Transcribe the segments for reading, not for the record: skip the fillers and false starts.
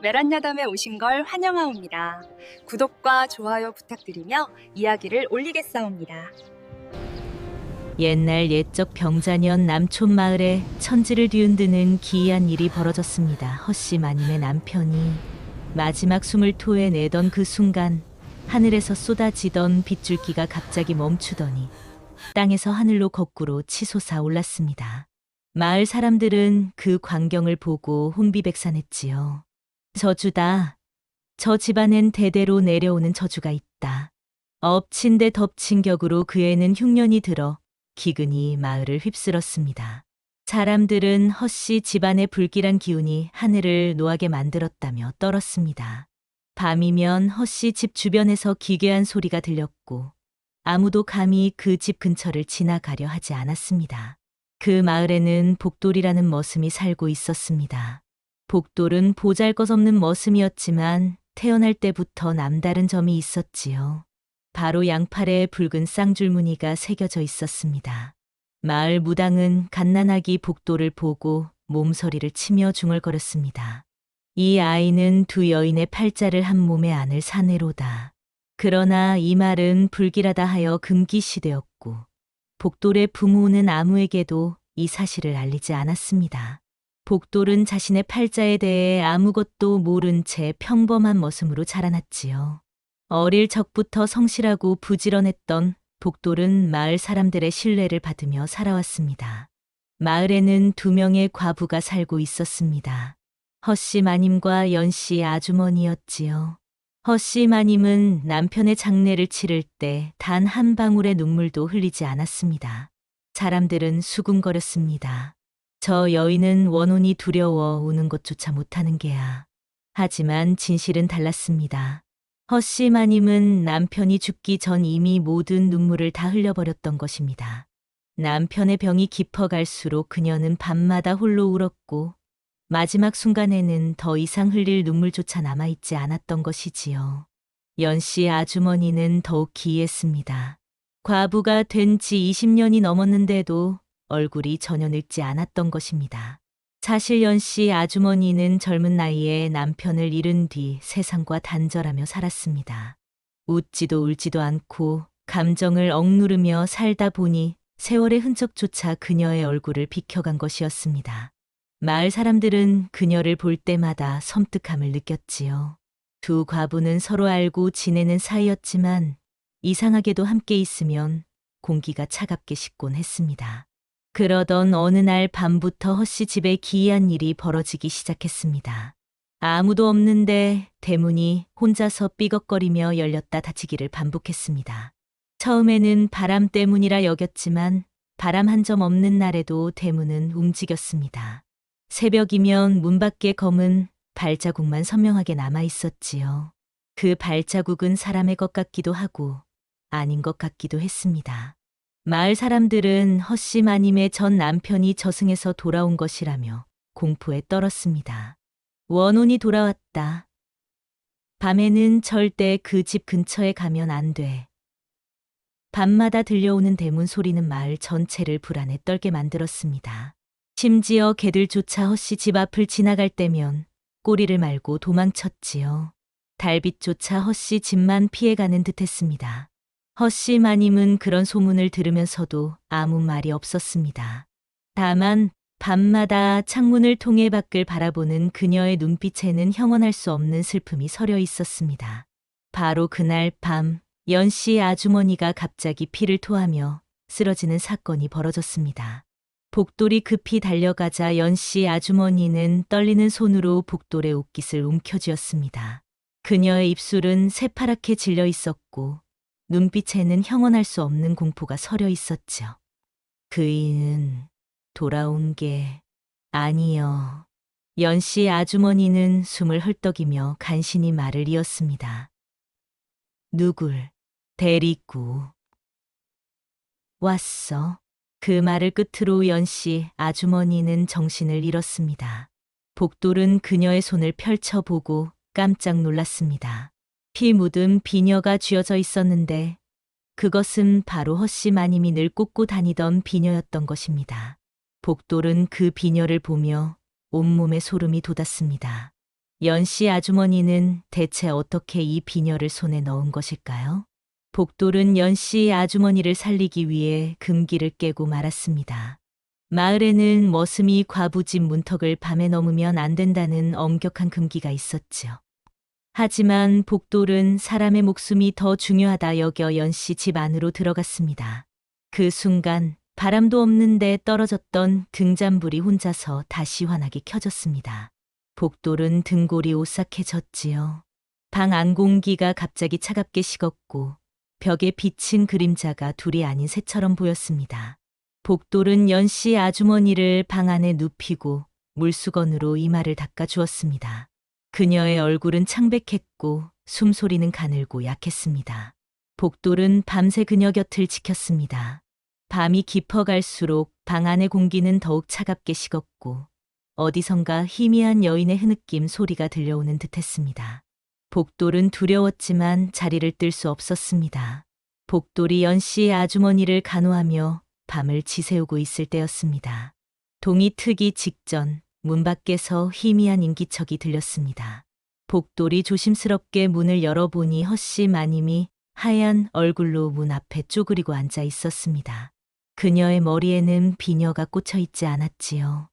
메란야담에 오신 걸 환영하옵니다. 구독과 좋아요 부탁드리며 이야기를 올리겠사옵니다. 옛날 옛적 병자년 남촌 마을에 천지를 뒤흔드는 기이한 일이 벌어졌습니다. 허씨 마님의 남편이 마지막 숨을 토해내던 그 순간 하늘에서 쏟아지던 빗줄기가 갑자기 멈추더니 땅에서 하늘로 거꾸로 치솟아 올랐습니다. 마을 사람들은 그 광경을 보고 혼비백산했지요. 저주다. 저 집안엔 대대로 내려오는 저주가 있다. 엎친 데 덮친 격으로 그 애는 흉년이 들어 기근이 마을을 휩쓸었습니다. 사람들은 허씨 집안의 불길한 기운이 하늘을 노하게 만들었다며 떨었습니다. 밤이면 허씨 집 주변에서 기괴한 소리가 들렸고 아무도 감히 그 집 근처를 지나가려 하지 않았습니다. 그 마을에는 복돌이라는 머슴이 살고 있었습니다. 복돌은 보잘것없는 머슴이었지만 태어날 때부터 남다른 점이 있었지요. 바로 양팔에 붉은 쌍줄무늬가 새겨져 있었습니다. 마을 무당은 갓난아기 복돌을 보고 몸서리를 치며 중얼거렸습니다. 이 아이는 두 여인의 팔자를 한 몸에 안을 사내로다. 그러나 이 말은 불길하다 하여 금기시되었고 복돌의 부모는 아무에게도 이 사실을 알리지 않았습니다. 복돌은 자신의 팔자에 대해 아무것도 모른 채 평범한 머슴으로 자라났지요. 어릴 적부터 성실하고 부지런했던 복돌은 마을 사람들의 신뢰를 받으며 살아왔습니다. 마을에는 두 명의 과부가 살고 있었습니다. 허씨 마님과 연씨 아주머니였지요. 허씨 마님은 남편의 장례를 치를 때 단 한 방울의 눈물도 흘리지 않았습니다. 사람들은 수군거렸습니다. 저 여인은 원혼이 두려워 우는 것조차 못하는 게야. 하지만 진실은 달랐습니다. 허씨 마님은 남편이 죽기 전 이미 모든 눈물을 다 흘려버렸던 것입니다. 남편의 병이 깊어갈수록 그녀는 밤마다 홀로 울었고 마지막 순간에는 더 이상 흘릴 눈물조차 남아있지 않았던 것이지요. 연씨 아주머니는 더욱 기이했습니다. 과부가 된 지 20년이 넘었는데도 얼굴이 전혀 늙지 않았던 것입니다. 사실 연씨 아주머니는 젊은 나이에 남편을 잃은 뒤 세상과 단절하며 살았습니다. 웃지도 울지도 않고 감정을 억누르며 살다 보니 세월의 흔적조차 그녀의 얼굴을 비켜간 것이었습니다. 마을 사람들은 그녀를 볼 때마다 섬뜩함을 느꼈지요. 두 과부는 서로 알고 지내는 사이였지만 이상하게도 함께 있으면 공기가 차갑게 식곤 했습니다. 그러던 어느 날 밤부터 허씨 집에 기이한 일이 벌어지기 시작했습니다. 아무도 없는데 대문이 혼자서 삐걱거리며 열렸다 닫히기를 반복했습니다. 처음에는 바람 때문이라 여겼지만 바람 한 점 없는 날에도 대문은 움직였습니다. 새벽이면 문 밖에 검은 발자국만 선명하게 남아 있었지요. 그 발자국은 사람의 것 같기도 하고 아닌 것 같기도 했습니다. 마을 사람들은 허씨 마님의 전 남편이 저승에서 돌아온 것이라며 공포에 떨었습니다. 원혼이 돌아왔다. 밤에는 절대 그 집 근처에 가면 안 돼. 밤마다 들려오는 대문 소리는 마을 전체를 불안에 떨게 만들었습니다. 심지어 개들조차 허씨 집 앞을 지나갈 때면 꼬리를 말고 도망쳤지요. 달빛조차 허씨 집만 피해가는 듯했습니다. 허씨 마님은 그런 소문을 들으면서도 아무 말이 없었습니다. 다만 밤마다 창문을 통해 밖을 바라보는 그녀의 눈빛에는 형언할 수 없는 슬픔이 서려 있었습니다. 바로 그날 밤 연씨 아주머니가 갑자기 피를 토하며 쓰러지는 사건이 벌어졌습니다. 복돌이 급히 달려가자 연씨 아주머니는 떨리는 손으로 복돌의 옷깃을 움켜쥐었습니다. 그녀의 입술은 새파랗게 질려 있었고 눈빛에는 형언할 수 없는 공포가 서려 있었죠. 그이는 돌아온 게 아니요. 연씨 아주머니는 숨을 헐떡이며 간신히 말을 이었습니다. 누굴 데리고 왔어? 그 말을 끝으로 연씨 아주머니는 정신을 잃었습니다. 복돌은 그녀의 손을 펼쳐보고 깜짝 놀랐습니다. 피 묻은 비녀가 쥐어져 있었는데 그것은 바로 허씨 마님이 늘 꽂고 다니던 비녀였던 것입니다. 복돌은 그 비녀를 보며 온몸에 소름이 돋았습니다. 연씨 아주머니는 대체 어떻게 이 비녀를 손에 넣은 것일까요? 복돌은 연씨 아주머니를 살리기 위해 금기를 깨고 말았습니다. 마을에는 머슴이 과부집 문턱을 밤에 넘으면 안 된다는 엄격한 금기가 있었지요. 하지만 복돌은 사람의 목숨이 더 중요하다 여겨 연씨 집 안으로 들어갔습니다. 그 순간 바람도 없는데 떨어졌던 등잔불이 혼자서 다시 환하게 켜졌습니다. 복돌은 등골이 오싹해졌지요. 방 안 공기가 갑자기 차갑게 식었고 벽에 비친 그림자가 둘이 아닌 새처럼 보였습니다. 복돌은 연씨 아주머니를 방 안에 눕히고 물수건으로 이마를 닦아 주었습니다. 그녀의 얼굴은 창백했고 숨소리는 가늘고 약했습니다. 복돌은 밤새 그녀 곁을 지켰습니다. 밤이 깊어갈수록 방 안의 공기는 더욱 차갑게 식었고 어디선가 희미한 여인의 흐느낌 소리가 들려오는 듯했습니다. 복돌은 두려웠지만 자리를 뜰 수 없었습니다. 복돌이 연씨 아주머니를 간호하며 밤을 지새우고 있을 때였습니다. 동이 트기 직전 문 밖에서 희미한 인기척이 들렸습니다. 복돌이 조심스럽게 문을 열어보니 헛씨 마님이 하얀 얼굴로 문 앞에 쪼그리고 앉아 있었습니다. 그녀의 머리에는 비녀가 꽂혀 있지 않았지요.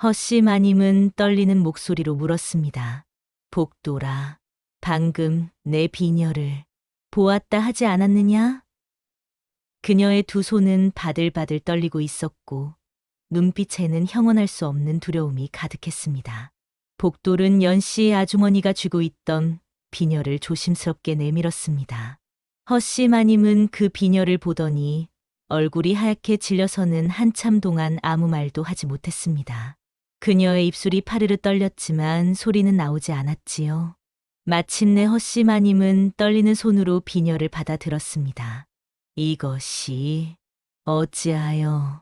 헛씨 마님은 떨리는 목소리로 물었습니다. 복돌아, 방금 내 비녀를 보았다 하지 않았느냐? 그녀의 두 손은 바들바들 떨리고 있었고 눈빛에는 형언할 수 없는 두려움이 가득했습니다. 복돌은 연씨 아주머니가 쥐고 있던 비녀를 조심스럽게 내밀었습니다. 헛씨 마님은 그 비녀를 보더니 얼굴이 하얗게 질려서는 한참 동안 아무 말도 하지 못했습니다. 그녀의 입술이 파르르 떨렸지만 소리는 나오지 않았지요. 마침내 헛씨 마님은 떨리는 손으로 비녀를 받아들었습니다. 이것이 어찌하여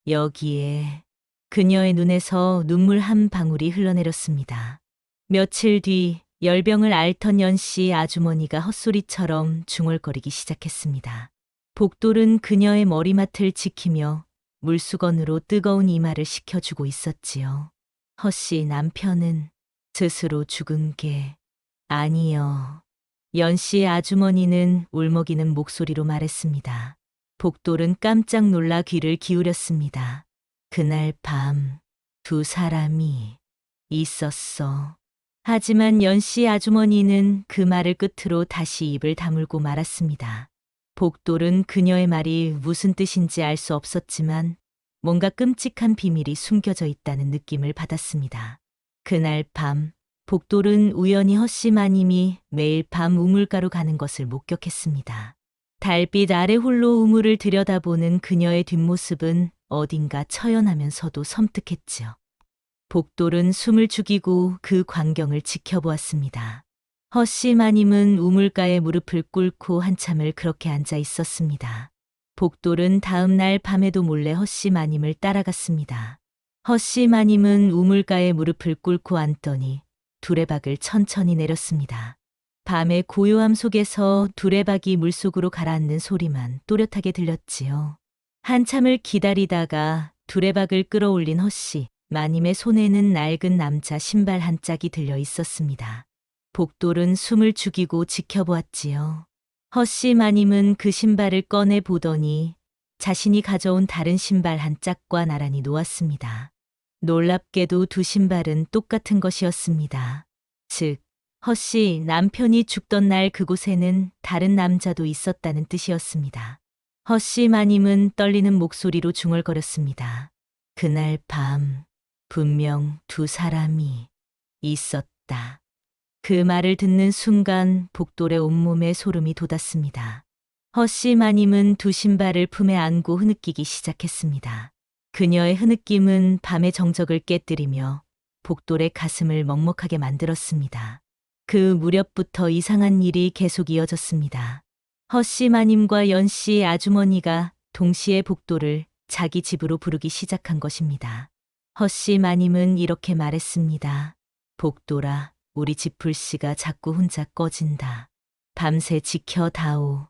여기에. 그녀의 눈에서 눈물 한 방울이 흘러내렸습니다. 며칠 뒤 열병을 앓던 연씨 아주머니가 헛소리처럼 중얼거리기 시작했습니다. 복돌은 그녀의 머리맡을 지키며 물수건으로 뜨거운 이마를 식혀주고 있었지요. 헛씨 남편은 스스로 죽은 게 아니요. 연씨 아주머니는 울먹이는 목소리로 말했습니다. 복돌은 깜짝 놀라 귀를 기울였습니다. 그날 밤 두 사람이 있었어. 하지만 연씨 아주머니는 그 말을 끝으로 다시 입을 다물고 말았습니다. 복돌은 그녀의 말이 무슨 뜻인지 알 수 없었지만 뭔가 끔찍한 비밀이 숨겨져 있다는 느낌을 받았습니다. 그날 밤 복돌은 우연히 헛씨 마님이 매일 밤 우물가로 가는 것을 목격했습니다. 달빛 아래 홀로 우물을 들여다보는 그녀의 뒷모습은 어딘가 처연하면서도 섬뜩했지요. 복돌은 숨을 죽이고 그 광경을 지켜보았습니다. 헛씨 마님은 우물가에 무릎을 꿇고 한참을 그렇게 앉아 있었습니다. 복돌은 다음 날 밤에도 몰래 헛씨 마님을 따라갔습니다. 헛씨 마님은 우물가에 무릎을 꿇고 앉더니 두레박을 천천히 내렸습니다. 밤의 고요함 속에서 두레박이 물속으로 가라앉는 소리만 또렷하게 들렸지요. 한참을 기다리다가 두레박을 끌어올린 헛씨 마님의 손에는 낡은 남자 신발 한 짝이 들려 있었습니다. 복돌은 숨을 죽이고 지켜보았지요. 헛씨 마님은 그 신발을 꺼내 보더니 자신이 가져온 다른 신발 한 짝과 나란히 놓았습니다. 놀랍게도 두 신발은 똑같은 것이었습니다. 즉, 헛씨 남편이 죽던 날 그곳에는 다른 남자도 있었다는 뜻이었습니다. 헛씨 마님은 떨리는 목소리로 중얼거렸습니다. 그날 밤 분명 두 사람이 있었다. 그 말을 듣는 순간 복돌의 온몸에 소름이 돋았습니다. 헛씨 마님은 두 신발을 품에 안고 흐느끼기 시작했습니다. 그녀의 흐느낌은 밤의 정적을 깨뜨리며 복돌의 가슴을 먹먹하게 만들었습니다. 그 무렵부터 이상한 일이 계속 이어졌습니다. 헛씨 마님과 연씨 아주머니가 동시에 복돌을 자기 집으로 부르기 시작한 것입니다. 헛씨 마님은 이렇게 말했습니다. 복돌아, 우리 집 불씨가 자꾸 혼자 꺼진다. 밤새 지켜다오.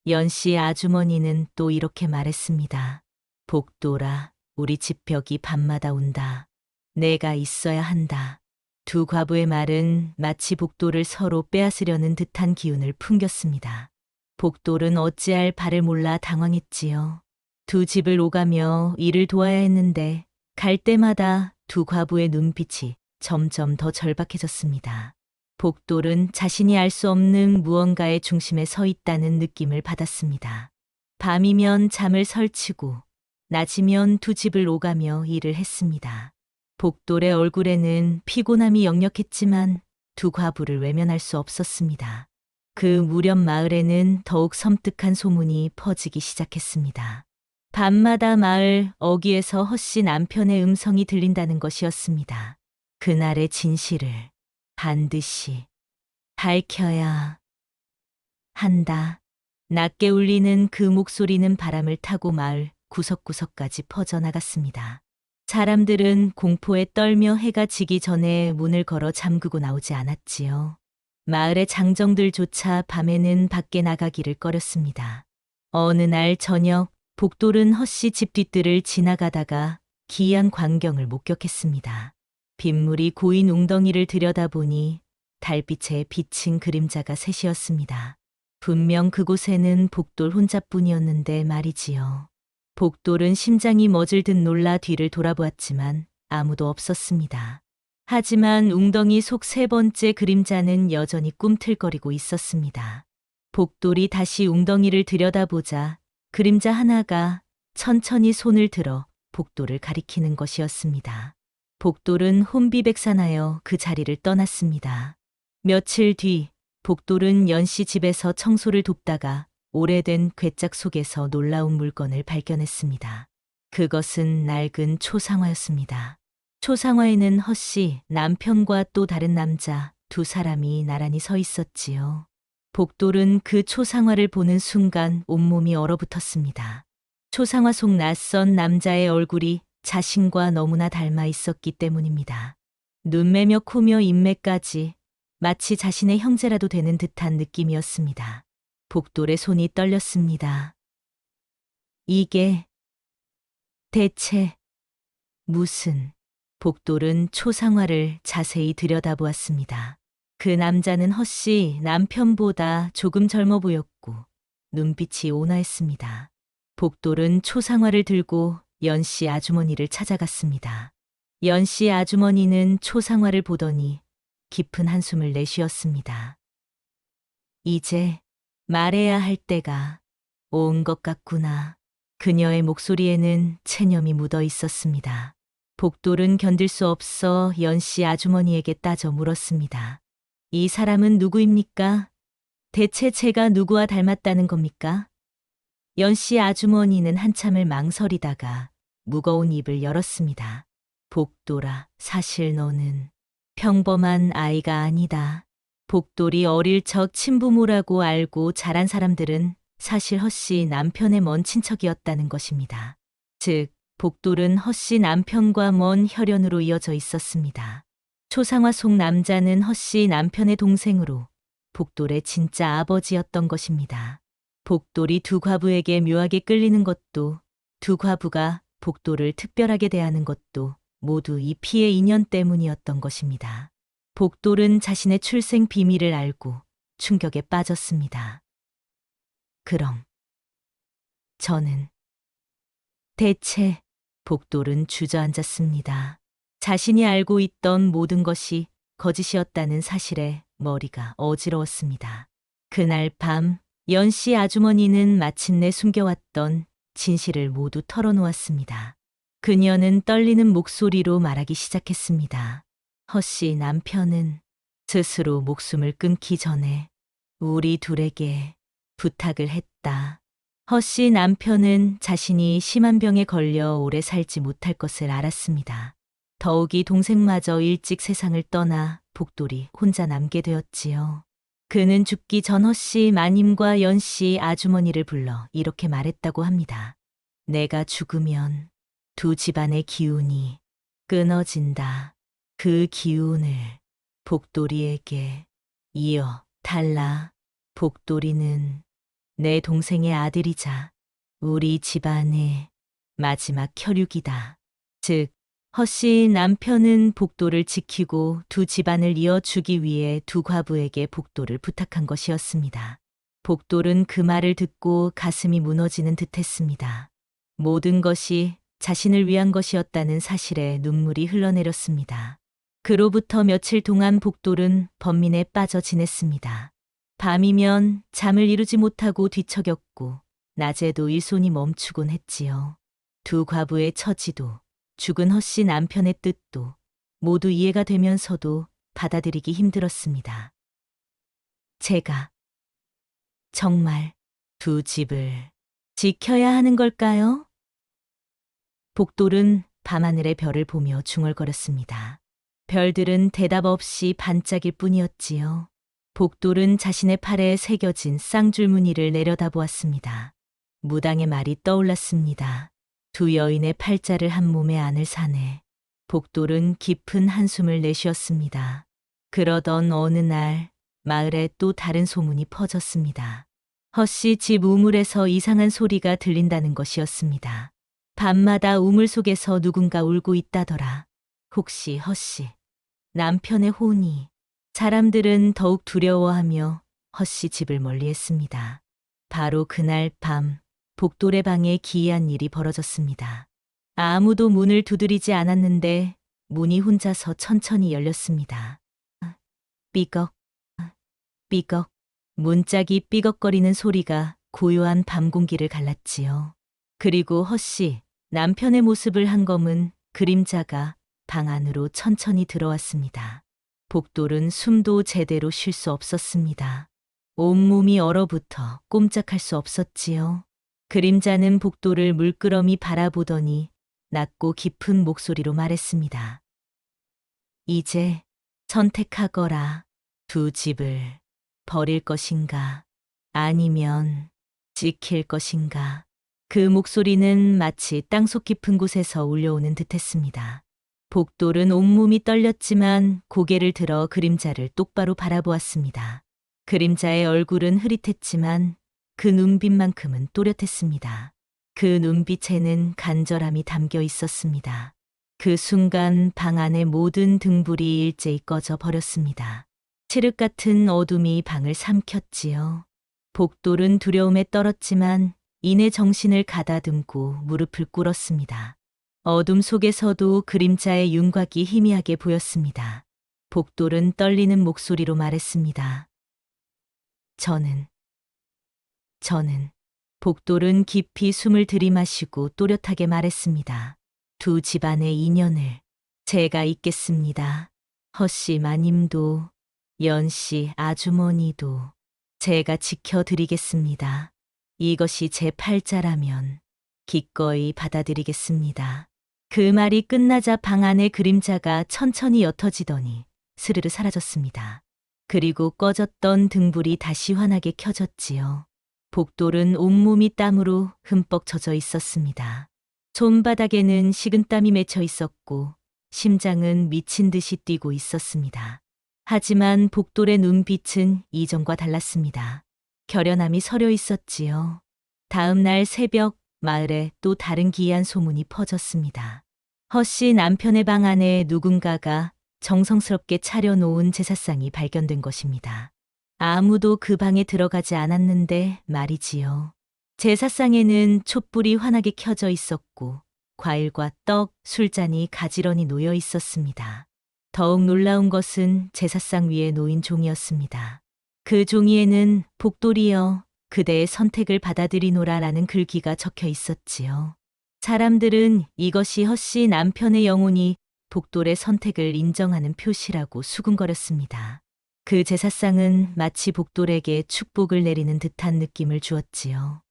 연씨 아주머니는 또 이렇게 말했습니다. 복돌아, 우리 집 벽이 밤마다 온다. 내가 있어야 한다. 두 과부의 말은 마치 복돌을 서로 빼앗으려는 듯한 기운을 풍겼습니다. 복돌은 어찌할 바를 몰라 당황했지요. 두 집을 오가며 일을 도와야 했는데 갈 때마다 두 과부의 눈빛이 점점 더 절박해졌습니다. 복돌은 자신이 알 수 없는 무언가의 중심에 서 있다는 느낌을 받았습니다. 밤이면 잠을 설치고 낮이면 두 집을 오가며 일을 했습니다. 복돌의 얼굴에는 피곤함이 역력했지만 두 과부를 외면할 수 없었습니다. 그 무렵 마을에는 더욱 섬뜩한 소문이 퍼지기 시작했습니다. 밤마다 마을 어귀에서 헛씨 남편의 음성이 들린다는 것이었습니다. 그날의 진실을 반드시 밝혀야 한다. 낮게 울리는 그 목소리는 바람을 타고 마을 구석구석까지 퍼져나갔습니다. 사람들은 공포에 떨며 해가 지기 전에 문을 걸어 잠그고 나오지 않았지요. 마을의 장정들조차 밤에는 밖에 나가기를 꺼렸습니다. 어느 날 저녁 복돌은 헛씨 집 뒷뜰을 지나가다가 기이한 광경을 목격했습니다. 빗물이 고인 웅덩이를 들여다보니 달빛에 비친 그림자가 셋이었습니다. 분명 그곳에는 복돌 혼자뿐이었는데 말이지요. 복돌은 심장이 멎을 듯 놀라 뒤를 돌아보았지만 아무도 없었습니다. 하지만 웅덩이 속 세 번째 그림자는 여전히 꿈틀거리고 있었습니다. 복돌이 다시 웅덩이를 들여다보자 그림자 하나가 천천히 손을 들어 복돌을 가리키는 것이었습니다. 복돌은 혼비백산하여 그 자리를 떠났습니다. 며칠 뒤 복돌은 연씨 집에서 청소를 돕다가 오래된 괴짝 속에서 놀라운 물건을 발견했습니다. 그것은 낡은 초상화였습니다. 초상화에는 헛씨 남편과 또 다른 남자 두 사람이 나란히 서 있었지요. 복돌은 그 초상화를 보는 순간 온몸이 얼어붙었습니다. 초상화 속 낯선 남자의 얼굴이 자신과 너무나 닮아 있었기 때문입니다. 눈매며 코며 인매까지 마치 자신의 형제라도 되는 듯한 느낌이었습니다. 복돌의 손이 떨렸습니다. 이게 대체 무슨... 복돌은 초상화를 자세히 들여다보았습니다. 그 남자는 헛씨 남편보다 조금 젊어 보였고 눈빛이 온화했습니다. 복돌은 초상화를 들고 연씨 아주머니를 찾아갔습니다. 연씨 아주머니는 초상화를 보더니 깊은 한숨을 내쉬었습니다. 이제 말해야 할 때가 온 것 같구나. 그녀의 목소리에는 체념이 묻어 있었습니다. 복돌은 견딜 수 없어 연씨 아주머니에게 따져 물었습니다. 이 사람은 누구입니까? 대체 제가 누구와 닮았다는 겁니까? 연씨 아주머니는 한참을 망설이다가 무거운 입을 열었습니다. 복돌아, 사실 너는 평범한 아이가 아니다. 복돌이 어릴 적 친부모라고 알고 자란 사람들은 사실 헛씨 남편의 먼 친척이었다는 것입니다. 즉, 복돌은 헛씨 남편과 먼 혈연으로 이어져 있었습니다. 초상화 속 남자는 헛씨 남편의 동생으로 복돌의 진짜 아버지였던 것입니다. 복돌이 두 과부에게 묘하게 끌리는 것도, 두 과부가 복돌을 특별하게 대하는 것도 모두 이 피의 인연 때문이었던 것입니다. 복돌은 자신의 출생 비밀을 알고 충격에 빠졌습니다. 그럼 저는 대체... 복돌은 주저앉았습니다. 자신이 알고 있던 모든 것이 거짓이었다는 사실에 머리가 어지러웠습니다. 그날 밤 연씨 아주머니는 마침내 숨겨왔던 진실을 모두 털어놓았습니다. 그녀는 떨리는 목소리로 말하기 시작했습니다. 헛씨 남편은 스스로 목숨을 끊기 전에 우리 둘에게 부탁을 했다. 헛씨 남편은 자신이 심한 병에 걸려 오래 살지 못할 것을 알았습니다. 더욱이 동생마저 일찍 세상을 떠나 복돌이 혼자 남게 되었지요. 그는 죽기 전 헛씨 마님과 연씨 아주머니를 불러 이렇게 말했다고 합니다. 내가 죽으면 두 집안의 기운이 끊어진다. 그 기운을 복돌이에게 이어 달라. 복돌이는 내 동생의 아들이자 우리 집안의 마지막 혈육이다. 즉, 허씨 남편은 복도를 지키고 두 집안을 이어주기 위해 두 과부에게 복도를 부탁한 것이었습니다. 복돌은 그 말을 듣고 가슴이 무너지는 듯했습니다. 모든 것이 자신을 위한 것이었다는 사실에 눈물이 흘러내렸습니다. 그로부터 며칠 동안 복돌은 번민에 빠져 지냈습니다. 밤이면 잠을 이루지 못하고 뒤척였고 낮에도 일손이 멈추곤 했지요. 두 과부의 처지도 죽은 허씨 남편의 뜻도 모두 이해가 되면서도 받아들이기 힘들었습니다. 제가 정말 두 집을 지켜야 하는 걸까요? 복돌은 밤하늘의 별을 보며 중얼거렸습니다. 별들은 대답 없이 반짝일 뿐이었지요. 복돌은 자신의 팔에 새겨진 쌍줄무늬를 내려다보았습니다. 무당의 말이 떠올랐습니다. 두 여인의 팔자를 한 몸에 안을 사내. 복돌은 깊은 한숨을 내쉬었습니다. 그러던 어느 날 마을에 또 다른 소문이 퍼졌습니다. 허씨 집 우물에서 이상한 소리가 들린다는 것이었습니다. 밤마다 우물 속에서 누군가 울고 있다더라. 혹시 허씨 남편의 혼이. 사람들은 더욱 두려워하며 허씨 집을 멀리했습니다. 바로 그날 밤 복돌의 방에 기이한 일이 벌어졌습니다. 아무도 문을 두드리지 않았는데 문이 혼자서 천천히 열렸습니다. 삐걱, 삐걱. 문짝이 삐걱거리는 소리가 고요한 밤 공기를 갈랐지요. 그리고 허씨 남편의 모습을 한검은 그림자가 방 안으로 천천히 들어왔습니다. 복돌은 숨도 제대로 쉴 수 없었습니다. 온몸이 얼어붙어 꼼짝할 수 없었지요. 그림자는 복돌을 물끄러미 바라보더니 낮고 깊은 목소리로 말했습니다. 이제 선택하거라. 두 집을 버릴 것인가 아니면 지킬 것인가. 그 목소리는 마치 땅속 깊은 곳에서 울려오는 듯했습니다. 복돌은 온몸이 떨렸지만 고개를 들어 그림자를 똑바로 바라보았습니다. 그림자의 얼굴은 흐릿했지만 그 눈빛만큼은 또렷했습니다. 그 눈빛에는 간절함이 담겨 있었습니다. 그 순간 방 안의 모든 등불이 일제히 꺼져 버렸습니다. 칠흑 같은 어둠이 방을 삼켰지요. 복돌은 두려움에 떨었지만 이내 정신을 가다듬고 무릎을 꿇었습니다. 어둠 속에서도 그림자의 윤곽이 희미하게 보였습니다. 복돌은 떨리는 목소리로 말했습니다. 저는. 복돌은 깊이 숨을 들이마시고 또렷하게 말했습니다. 두 집안의 인연을 제가 잇겠습니다. 허씨 마님도 연씨 아주머니도 제가 지켜드리겠습니다. 이것이 제 팔자라면 기꺼이 받아들이겠습니다. 그 말이 끝나자 방 안의 그림자가 천천히 옅어지더니 스르르 사라졌습니다. 그리고 꺼졌던 등불이 다시 환하게 켜졌지요. 복돌은 온몸이 땀으로 흠뻑 젖어 있었습니다. 손바닥에는 식은땀이 맺혀 있었고 심장은 미친 듯이 뛰고 있었습니다. 하지만 복돌의 눈빛은 이전과 달랐습니다. 결연함이 서려 있었지요. 다음 날 새벽 마을에 또 다른 기이한 소문이 퍼졌습니다. 허씨 남편의 방 안에 누군가가 정성스럽게 차려놓은 제사상이 발견된 것입니다. 아무도 그 방에 들어가지 않았는데 말이지요. 제사상에는 촛불이 환하게 켜져 있었고 과일과 떡, 술잔이 가지런히 놓여 있었습니다. 더욱 놀라운 것은 제사상 위에 놓인 종이었습니다. 그 종이에는 복돌이여 그대의 선택을 받아들이노라라는 글귀가 적혀 있었지요. 사람들은 이것이 허씨 남편의 영혼이 복돌의 선택을 인정하는 표시라고 수군거렸습니다. 그 제사상은 마치 복돌에게 축복을 내리는 듯한 느낌을 주었지요.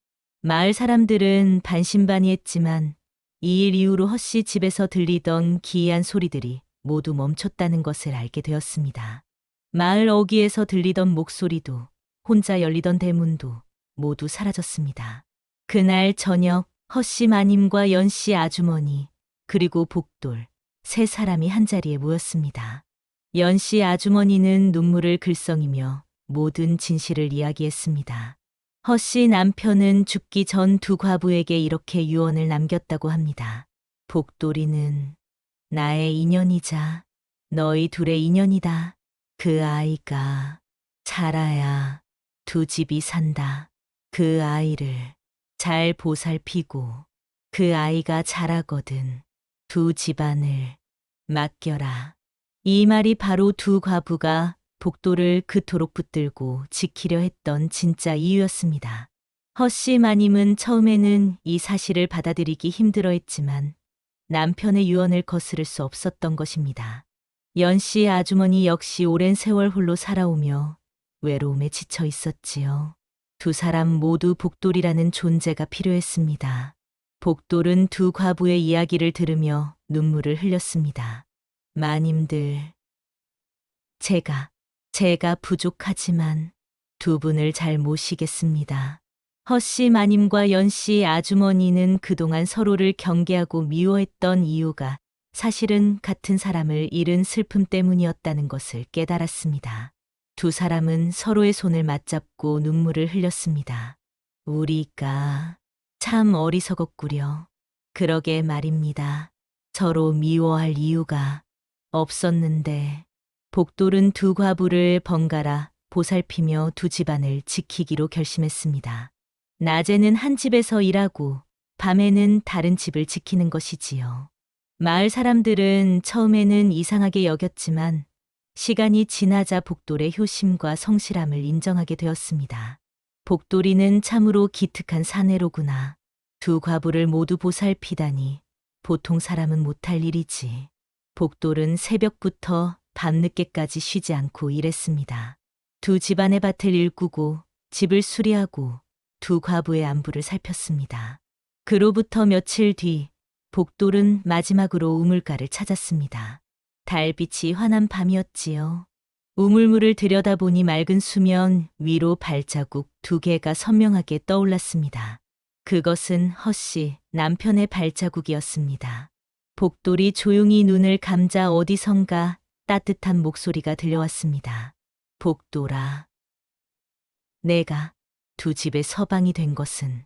마을 사람들은 반신반의했지만 이 일 이후로 허씨 집에서 들리던 기이한 소리들이 모두 멈췄다는 것을 알게 되었습니다. 마을 어귀에서 들리던 목소리도 혼자 열리던 대문도 모두 사라졌습니다. 그날 저녁 허씨 마님과 연씨 아주머니 그리고 복돌 세 사람이 한자리에 모였습니다. 연씨 아주머니는 눈물을 글썽이며 모든 진실을 이야기했습니다. 허씨 남편은 죽기 전 두 과부에게 이렇게 유언을 남겼다고 합니다. 복돌이는 나의 인연이자 너희 둘의 인연이다. 그 아이가 자라야 두 집이 산다. 그 아이를 잘 보살피고 그 아이가 자라거든 두 집안을 맡겨라. 이 말이 바로 두 과부가 복도를 그토록 붙들고 지키려 했던 진짜 이유였습니다. 허씨 마님은 처음에는 이 사실을 받아들이기 힘들어했지만 남편의 유언을 거스를 수 없었던 것입니다. 연씨 아주머니 역시 오랜 세월 홀로 살아오며 외로움에 지쳐 있었지요. 두 사람 모두 복돌이라는 존재가 필요했습니다. 복돌은 두 과부의 이야기를 들으며 눈물을 흘렸습니다. 마님들, 제가 부족하지만 두 분을 잘 모시겠습니다. 허씨 마님과 연씨 아주머니는 그동안 서로를 경계하고 미워했던 이유가 사실은 같은 사람을 잃은 슬픔 때문이었다는 것을 깨달았습니다. 두 사람은 서로의 손을 맞잡고 눈물을 흘렸습니다. 우리가 참 어리석었구려. 그러게 말입니다. 서로 미워할 이유가 없었는데 복돌은 두 과부를 번갈아 보살피며 두 집안을 지키기로 결심했습니다. 낮에는 한 집에서 일하고 밤에는 다른 집을 지키는 것이지요. 마을 사람들은 처음에는 이상하게 여겼지만 시간이 지나자 복돌의 효심과 성실함을 인정하게 되었습니다. 복돌이는 참으로 기특한 사내로구나. 두 과부를 모두 보살피다니 보통 사람은 못할 일이지. 복돌은 새벽부터 밤늦게까지 쉬지 않고 일했습니다. 두 집안의 밭을 일구고 집을 수리하고 두 과부의 안부를 살폈습니다. 그로부터 며칠 뒤 복돌은 마지막으로 우물가를 찾았습니다. 달빛이 환한 밤이었지요. 우물물을 들여다보니 맑은 수면 위로 발자국 두 개가 선명하게 떠올랐습니다. 그것은 허씨 남편의 발자국이었습니다. 복돌이 조용히 눈을 감자 어디선가 따뜻한 목소리가 들려왔습니다. 복돌아, 내가 두 집의 서방이 된 것은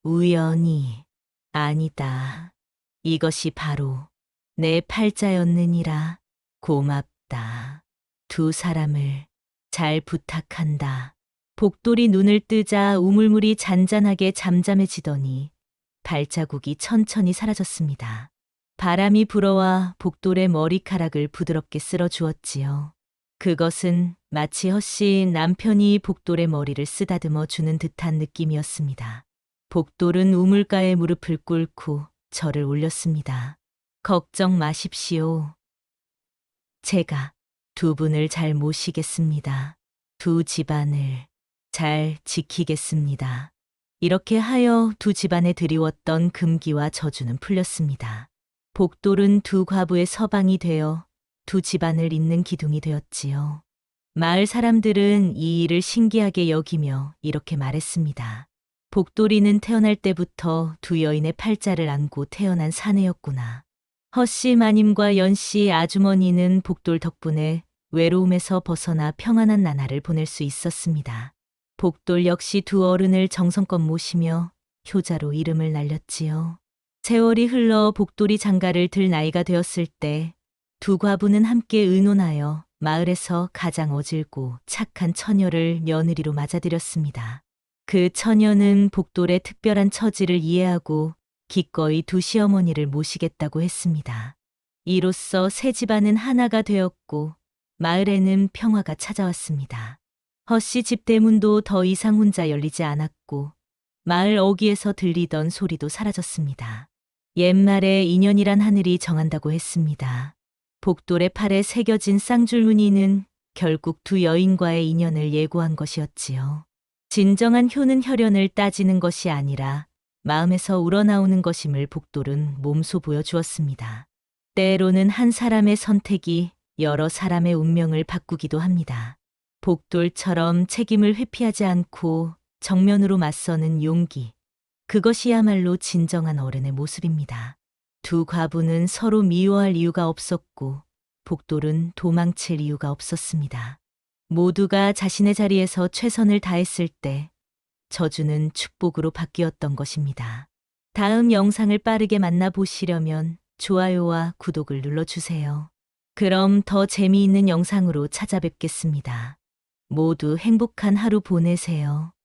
우연이 아니다. 이것이 바로 내 팔자였느니라. 고맙다. 두 사람을 잘 부탁한다. 복돌이 눈을 뜨자 우물물이 잔잔하게 잠잠해지더니 발자국이 천천히 사라졌습니다. 바람이 불어와 복돌의 머리카락을 부드럽게 쓸어주었지요. 그것은 마치 허씨 남편이 복돌의 머리를 쓰다듬어 주는 듯한 느낌이었습니다. 복돌은 우물가에 무릎을 꿇고 절을 올렸습니다. 걱정 마십시오. 제가 두 분을 잘 모시겠습니다. 두 집안을 잘 지키겠습니다. 이렇게 하여 두 집안에 드리웠던 금기와 저주는 풀렸습니다. 복돌은 두 과부의 서방이 되어 두 집안을 잇는 기둥이 되었지요. 마을 사람들은 이 일을 신기하게 여기며 이렇게 말했습니다. 복돌이는 태어날 때부터 두 여인의 팔자를 안고 태어난 사내였구나. 허씨 마님과 연씨 아주머니는 복돌 덕분에 외로움에서 벗어나 평안한 나날을 보낼 수 있었습니다. 복돌 역시 두 어른을 정성껏 모시며 효자로 이름을 날렸지요. 세월이 흘러 복돌이 장가를 들 나이가 되었을 때 두 과부는 함께 의논하여 마을에서 가장 어질고 착한 처녀를 며느리로 맞아들였습니다. 그 처녀는 복돌의 특별한 처지를 이해하고 기꺼이 두 시어머니를 모시겠다고 했습니다. 이로써 세 집안은 하나가 되었고 마을에는 평화가 찾아왔습니다. 허씨 집 대문도 더 이상 혼자 열리지 않았고 마을 어귀에서 들리던 소리도 사라졌습니다. 옛말에 인연이란 하늘이 정한다고 했습니다. 복돌의 팔에 새겨진 쌍줄무늬는 결국 두 여인과의 인연을 예고한 것이었지요. 진정한 효는 혈연을 따지는 것이 아니라 마음에서 우러나오는 것임을 복돌은 몸소 보여주었습니다. 때로는 한 사람의 선택이 여러 사람의 운명을 바꾸기도 합니다. 복돌처럼 책임을 회피하지 않고 정면으로 맞서는 용기. 그것이야말로 진정한 어른의 모습입니다. 두 과부는 서로 미워할 이유가 없었고 복돌은 도망칠 이유가 없었습니다. 모두가 자신의 자리에서 최선을 다했을 때 저주는 축복으로 바뀌었던 것입니다. 다음 영상을 빠르게 만나보시려면 좋아요와 구독을 눌러주세요. 그럼 더 재미있는 영상으로 찾아뵙겠습니다. 모두 행복한 하루 보내세요.